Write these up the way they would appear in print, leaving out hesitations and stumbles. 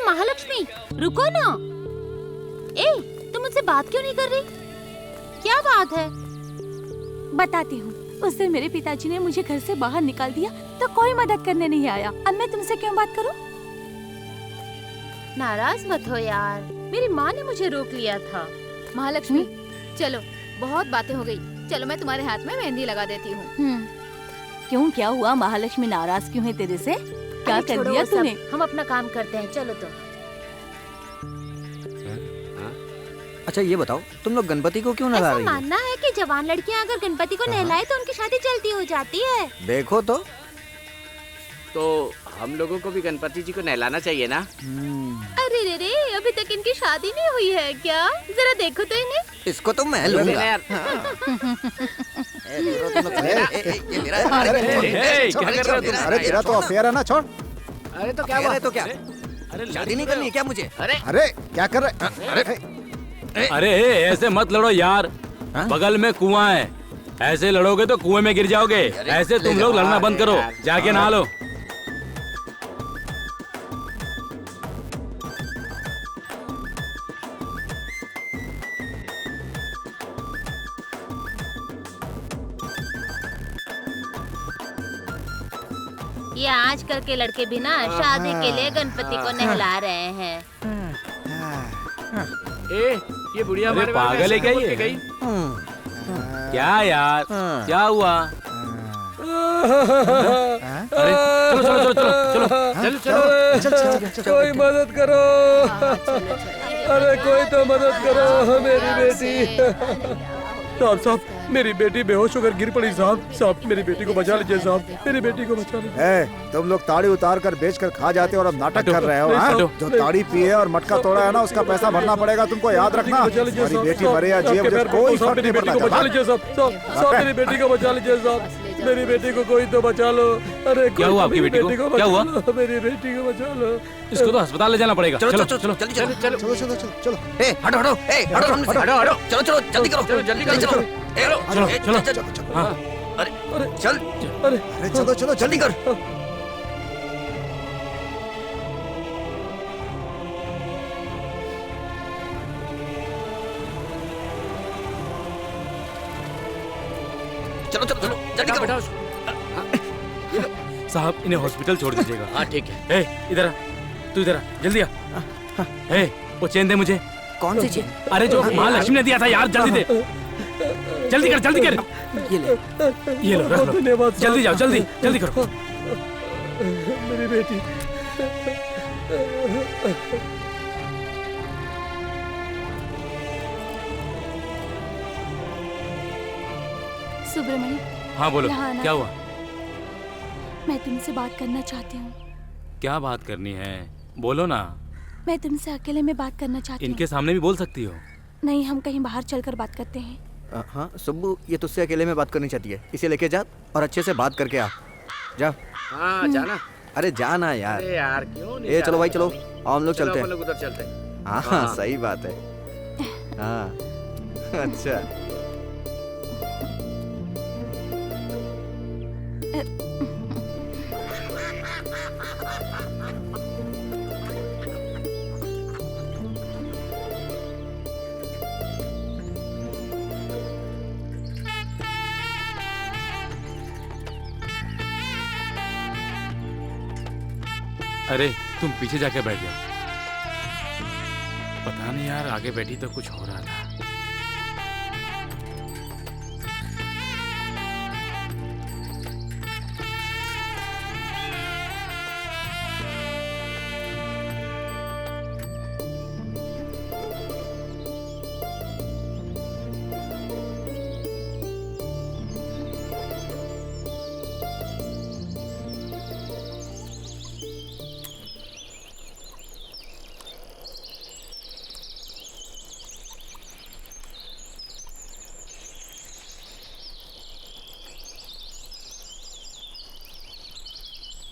महालक्ष्मी, रुको ना। ए, तुम मुझसे बात क्यों नहीं कर रही? क्या बात है? बताती हूँ। उस दिन मेरे पिताजी ने मुझे घर से बाहर निकाल दिया तो कोई मदद करने नहीं आया। अब मैं तुमसे क्यों बात करूँ? नाराज मत हो यार, मेरी माँ ने मुझे रोक लिया था। महालक्ष्मी, चलो बहुत बातें हो गई, चलो मैं तुम्हारे हाथ में मेहंदी लगा देती हूँ। क्यों, क्या हुआ? महालक्ष्मी नाराज क्यों है तेरे से? क्या अरे कर छोड़ो दिया वो सब, तूने? हम अपना काम करते हैं, चलो तो। अच्छा ये बताओ, तुम लोग गणपति को क्यों नहला ऐसा रही हो? मानना है कि जवान लड़कियां अगर गणपति को नहलाए तो उनकी शादी जल्दी हो जाती है। देखो तो हम लोगों को भी गणपति जी को नहलाना चाहिए ना। अरे रे रे, अभी तक इनकी शादी नहीं हुई है क्या? जरा देखो तो इन्हें। इसको तो मैं लूंगा। यार। अरे तेरा तो अफेयर है ना, छोड़। अरे तो क्या हुआ? तो क्या? शादी नहीं करनी क्या मुझे? अरे क्या कर रहे? अरे ऐसे मत लड़ो यार, बगल में कुआं है, ऐसे लड़ोगे तो कुएं में गिर जाओगे। ऐसे तुम लोग लड़ना बंद करो, जाके नहा लो। ये आजकल के लड़के भी ना शादी के लिए गणपति को नहला रहे हैं। ये बुढ़िया अरे हमारे बारे में पागल है ऐसे क्या बोल ये? के गई? क्या यार, क्या हुआ? अरे चलो चलो चलो चलो चलो, कोई मदद करो। अरे कोई तो मदद करो, मेरी बेटी। साहब साहब, मेरी बेटी बेहोश होकर गिर पड़ी साहब। साहब मेरी बेटी को बचा लीजिए साहब, मेरी बेटी को बचा लीजिए। तुम लोग ताड़ी उतार कर बेच कर खा जाते हो और अब नाटक कर रहे हो, हाँ? जो ताड़ी पिए और मटका तोड़ा है ना, उसका पैसा भरना पड़ेगा तुमको, याद रखना। हमारी बेटी मरे या जिए, मुझे कोई फर्क नहीं पड़ता। बचा लीजिए साहब, मेरी बेटी को बचा लीजिए साहब, मेरी बेटी को कोई तो बचा लो। अरे क्या हुआ आपकी बेटी को? क्या हुआ? मेरी बेटी को बचा लो। इसको तो अस्पताल ले जाना पड़ेगा। चलो चलो चलो चलो जल्दी चलो चलो चलो चलो चलो चलो। हटो हटो, हटो सामने से। हटो हटो, चलो चलो जल्दी करो, चलो जल्दी करो। चलो चलो चलो। हाँ अरे चल, अरे चलो चलो जल्दी कर। चलो चलो चलो जल्दी करो। साहब, इन्हें हॉस्पिटल छोड़ दीजिएगा। हाँ ठीक है। इधर आ, तू इधर आ, जल्दी आ। वो चेन दे मुझे। कौन सी चीज? अरे जो महालक्ष्मी ने दिया था यार, जल्दी दे। जल्दी कर जल्दी कर। ये ले, ये लो रख लो, जल्दी जाओ, जल्दी जल्दी करो। मेरी बेटी। सुब्रमण्यम, हाँ बोलो, यहाँ आना। क्या हुआ? मैं तुमसे बात करना चाहती हूँ। क्या बात करनी है, बोलो ना। मैं तुमसे अकेले में बात करना चाहती हूँ। इनके सामने भी बोल सकती हो। नहीं, हम कहीं बाहर चलकर बात करते हैं। हाँ सुब्बू, ये तुझसे अकेले में बात करनी चाहती है, इसे लेके जा और अच्छे से बात करके आ। जा। हाँ जाना। अरे जाना यार। अरे यार क्यों नहीं? ए चलो भाई चलो, आओ हम लोग चलो चलते अपन हैं। लोग उधर चलते हैं। हाँ हाँ सही बात है। हाँ अच्छा। अरे तुम पीछे जाके बैठ जाओ। पता नहीं यार, आगे बैठी तो कुछ हो रहा था।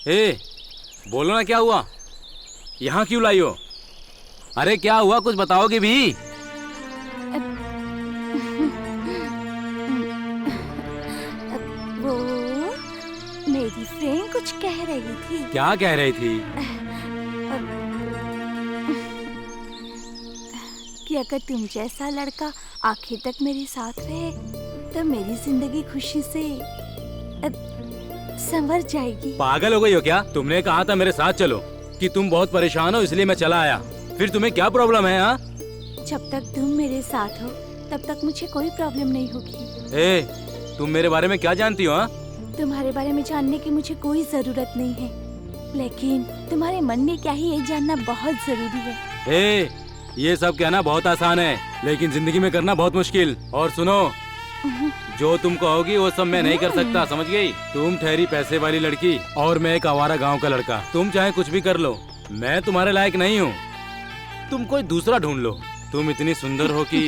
ए, बोलो ना क्या हुआ? यहाँ क्यों लाई हो? अरे क्या हुआ, कुछ बताओगे भी? वो मेरी फ्रेंड कुछ कह रही थी। क्या कह रही थी? कि अगर तुम जैसा लड़का आखिर तक मेरे साथ रहे तो मेरी जिंदगी खुशी से संवर जाएगी। पागल हो गई हो क्या? तुमने कहा था मेरे साथ चलो कि तुम बहुत परेशान हो इसलिए मैं चला आया। फिर तुम्हें क्या प्रॉब्लम है? हाँ, जब तक तुम मेरे साथ हो तब तक मुझे कोई प्रॉब्लम नहीं होगी। ए, तुम मेरे बारे में क्या जानती हो? हाँ, तुम्हारे बारे में जानने की मुझे कोई जरूरत नहीं है, लेकिन तुम्हारे मन में क्या है ये जानना बहुत जरूरी है। ए, ये सब कहना बहुत आसान है लेकिन जिंदगी में करना बहुत मुश्किल। और सुनो, जो तुम कहोगी वो सब मैं नहीं कर सकता, समझ गई? तुम ठहरी पैसे वाली लड़की और मैं एक आवारा गांव का लड़का। तुम चाहे कुछ भी कर लो, मैं तुम्हारे लायक नहीं हूँ। तुम कोई दूसरा ढूंढ लो। तुम इतनी सुंदर हो कि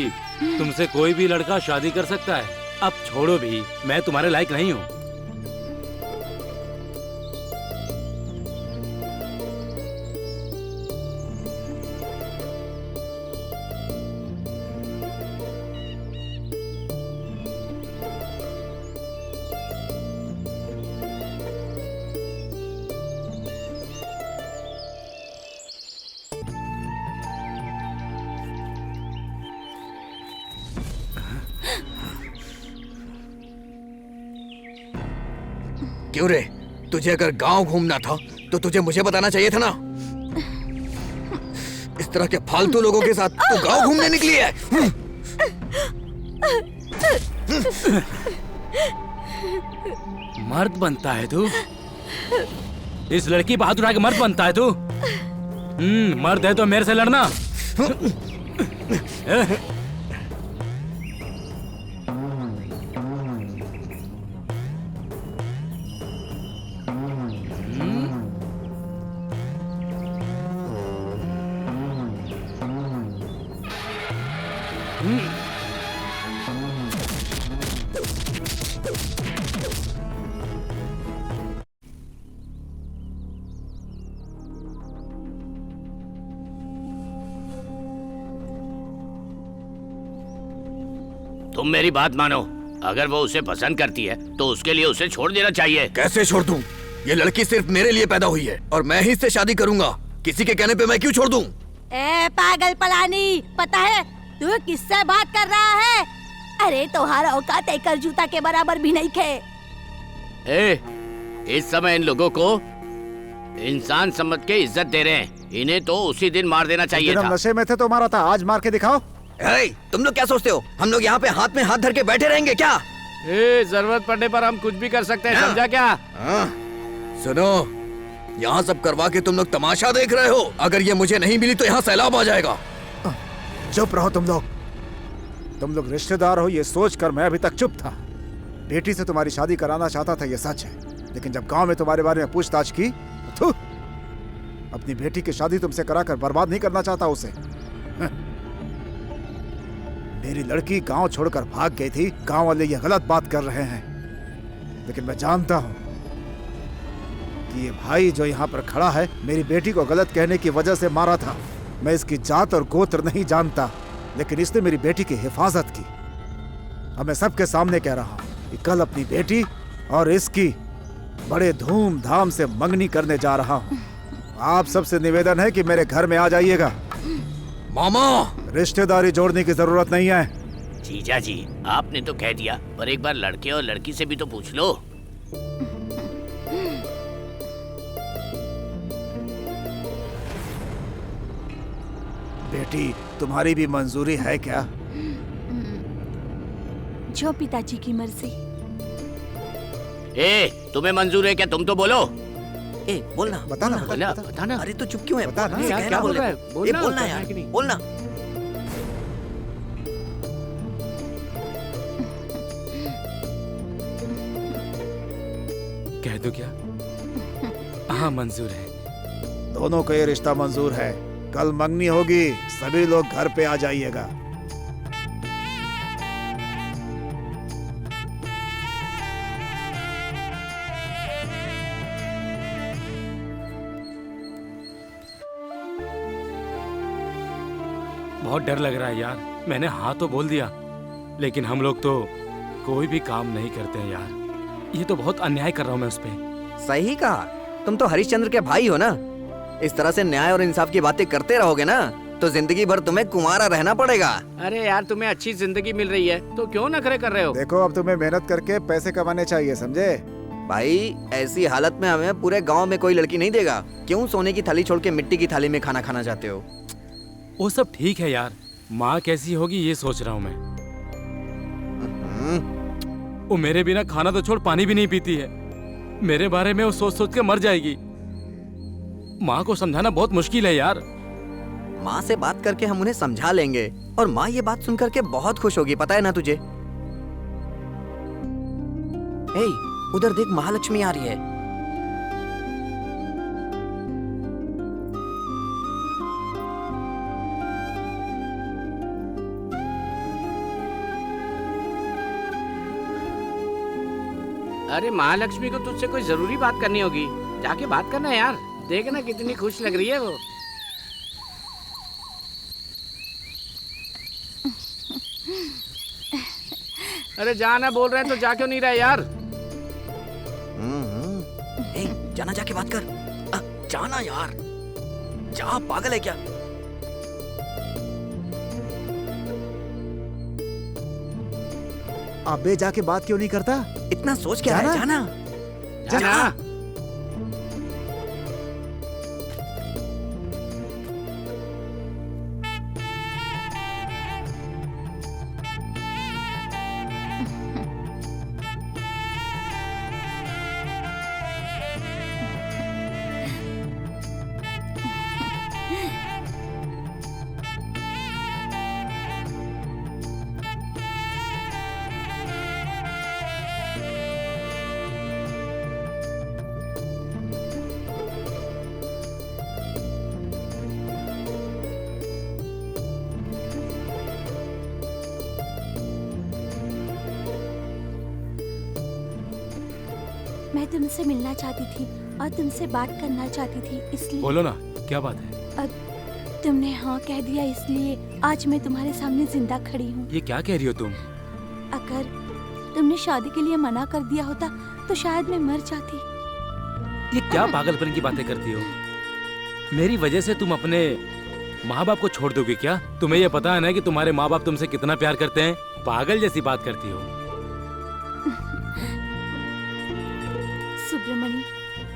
तुमसे कोई भी लड़का शादी कर सकता है। अब छोड़ो भी, मैं तुम्हारे लायक नहीं हूँ। क्यों रे? तुझे अगर गांव घूमना था तो तुझे मुझे बताना चाहिए था ना। इस तरह के फालतू लोगों के साथ तू गांव घूमने निकली है। मर्द बनता है तू? इस लड़की पर हाथ उठा के मर्द बनता है तू? मर्द है तो मेरे से लड़ना। तुम मेरी बात मानो, अगर वो उसे पसंद करती है तो उसके लिए उसे छोड़ देना चाहिए। कैसे छोड़ दूं? ये लड़की सिर्फ मेरे लिए पैदा हुई है और मैं ही इससे शादी करूंगा। किसी के कहने पे मैं क्यों छोड़ दूं? ए पागल पलानी, पता है तू किससे बात कर रहा है? अरे तुम्हारा औकात एक जूता के बराबर भी नहीं थे। इस समय इन लोगों को इंसान समझ के इज्जत दे रहे हैं। इन्हें तो उसी दिन मार देना चाहिए था। नशे में थे तो मारा था, आज मार के दिखाओ। तुम लोग क्या सोचते हो? हम लोग यहाँ पे हाथ में हाथ धर के बैठे रहेंगे क्या? जरूरत पड़ने पर हम कुछ भी कर सकते हैं, समझा क्या? सुनो, यहाँ सब करवा के तुम लोग तमाशा देख रहे हो। अगर ये मुझे नहीं मिली तो यहाँ सैलाब आ जाएगा। चुप रहो तुम लोग रिश्तेदार हो ये सोचकर मैं अभी तक चुप था। बेटी से तुम्हारी शादी कराना चाहता था, ये सच है, लेकिन जब गांव में तुम्हारे बारे में पूछताछ की तो अपनी बेटी की शादी तुमसे कराकर बर्बाद नहीं करना चाहता उसे। मेरी लड़की गांव छोड़कर भाग गई थी। गांव वाले ये गलत बात कर रहे हैं, लेकिन मैं जानता हूं कि ये भाई जो यहाँ पर खड़ा है मेरी बेटी को गलत कहने की वजह से मारा था। मैं इसकी जात और गोत्र नहीं जानता, लेकिन इसने मेरी बेटी की हिफाजत की। अब मैं सबके सामने कह रहा हूं कि कल अपनी बेटी और इसकी बड़े धूमधाम से मंगनी करने जा रहा हूं। आप सबसे निवेदन है कि मेरे घर में आ जाइएगा। मामा, रिश्तेदारी जोड़ने की जरूरत नहीं है। जीजा जी, आपने तो कह दिया, पर एक बार लड़के और लड़की से भी तो पूछ लो। बेटी, तुम्हारी भी मंजूरी है क्या? जो पिताजी की मर्जी। तुम्हें मंजूर है क्या? तुम तो बोलो। बोलना। बताना। अरे तो चुप क्यों है? बता ना। क्या बोल रहा है? बोलना यार, बोलना। कह दो क्या? हाँ, मंजूर है। दोनों को ये रिश्ता मंजूर है। कल मंगनी होगी, सभी लोग घर पे आ जाइएगा। बहुत डर लग रहा है यार। मैंने हाँ तो बोल दिया, लेकिन हम लोग तो कोई भी काम नहीं करते हैं यार। ये तो बहुत अन्याय कर रहा हूँ मैं उस पे। सही कहा। तुम तो हरिश्चंद्र के भाई हो ना। इस तरह से न्याय और इंसाफ की बातें करते रहोगे ना तो जिंदगी भर तुम्हें कुंवारा रहना पड़ेगा। अरे यार तुम्हें अच्छी जिंदगी मिल रही है तो क्यों नखरे कर रहे हो? देखो अब तुम्हें मेहनत करके पैसे कमाने चाहिए, समझे? भाई ऐसी हालत में हमें पूरे गांव में कोई लड़की नहीं देगा। क्यों सोने की थाली छोड़ के मिट्टी की थाली में खाना खाना चाहते हो? वो सब ठीक है यार, माँ कैसी होगी ये सोच रहा हूँ मैं। वो मेरे बिना खाना तो छोड़ पानी भी नहीं पीती है। मेरे बारे में वो सोच सोच के मर जाएगी। माँ को समझाना बहुत मुश्किल है यार। माँ से बात करके हम उन्हें समझा लेंगे और माँ ये बात सुन करके बहुत खुश होगी, पता है ना तुझे? ए, उधर देख, महालक्ष्मी आ रही है। अरे महालक्ष्मी को तुझसे कोई जरूरी बात करनी होगी, जाके बात करना यार। देखना कितनी खुश लग रही है वो। अरे जाना बोल रहे हैं तो जा क्यों नहीं रहे यार? ए, जाना, जाके बात कर। जाना यार, जा, पागल है क्या? अबे जाके बात क्यों नहीं करता? इतना सोच क्या है? जाना, जाना। मैं तुमसे मिलना चाहती थी और तुमसे बात करना चाहती थी, इसलिए। बोलो ना, क्या बात है? तुमने हाँ कह दिया, इसलिए आज मैं तुम्हारे सामने जिंदा खड़ी हूँ। ये क्या कह रही हो तुम? अगर तुमने शादी के लिए मना कर दिया होता तो शायद मैं मर जाती। ये क्या पागलपन की बातें करती हो? मेरी वजह से तुम अपने माँ बाप को छोड़ दोगे क्या? तुम्हें ये पता है ना कि तुम्हारे माँ बाप तुमसे कितना प्यार करते हैं? पागल जैसी बात करती हो। सुब्रमणि,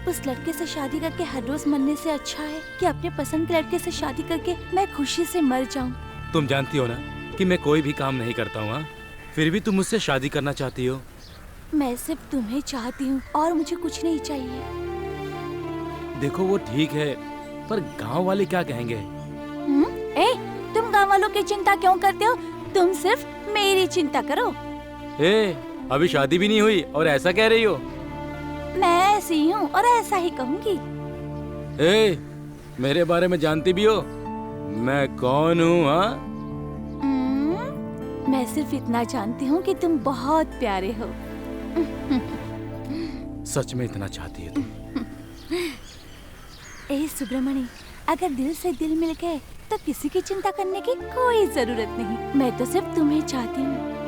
उस लड़के से शादी करके हर रोज मरने से अच्छा है कि अपने पसंद के लड़के से शादी करके मैं खुशी से मर जाऊं। तुम जानती हो ना कि मैं कोई भी काम नहीं करता हूँ, फिर भी तुम मुझसे शादी करना चाहती हो। मैं सिर्फ तुम्हें चाहती हूँ और मुझे कुछ नहीं चाहिए। देखो वो ठीक है, पर गांव वाले क्या कहेंगे? ए, तुम गाँव वालों की चिंता क्यों करते हो? तुम सिर्फ मेरी चिंता करो। ए, अभी शादी भी नहीं हुई और ऐसा कह रही हो? मैं ऐसी हूँ और ऐसा ही कहूँगी। ए, मेरे बारे में जानती भी हो मैं कौन हूँ? हाँ, मैं सिर्फ इतना जानती हूँ कि तुम बहुत प्यारे हो। सच में इतना चाहती है तुम? ए सुब्रमणि, अगर दिल से दिल मिल गए तो किसी की चिंता करने की कोई जरूरत नहीं। मैं तो सिर्फ तुम्हें चाहती हूँ।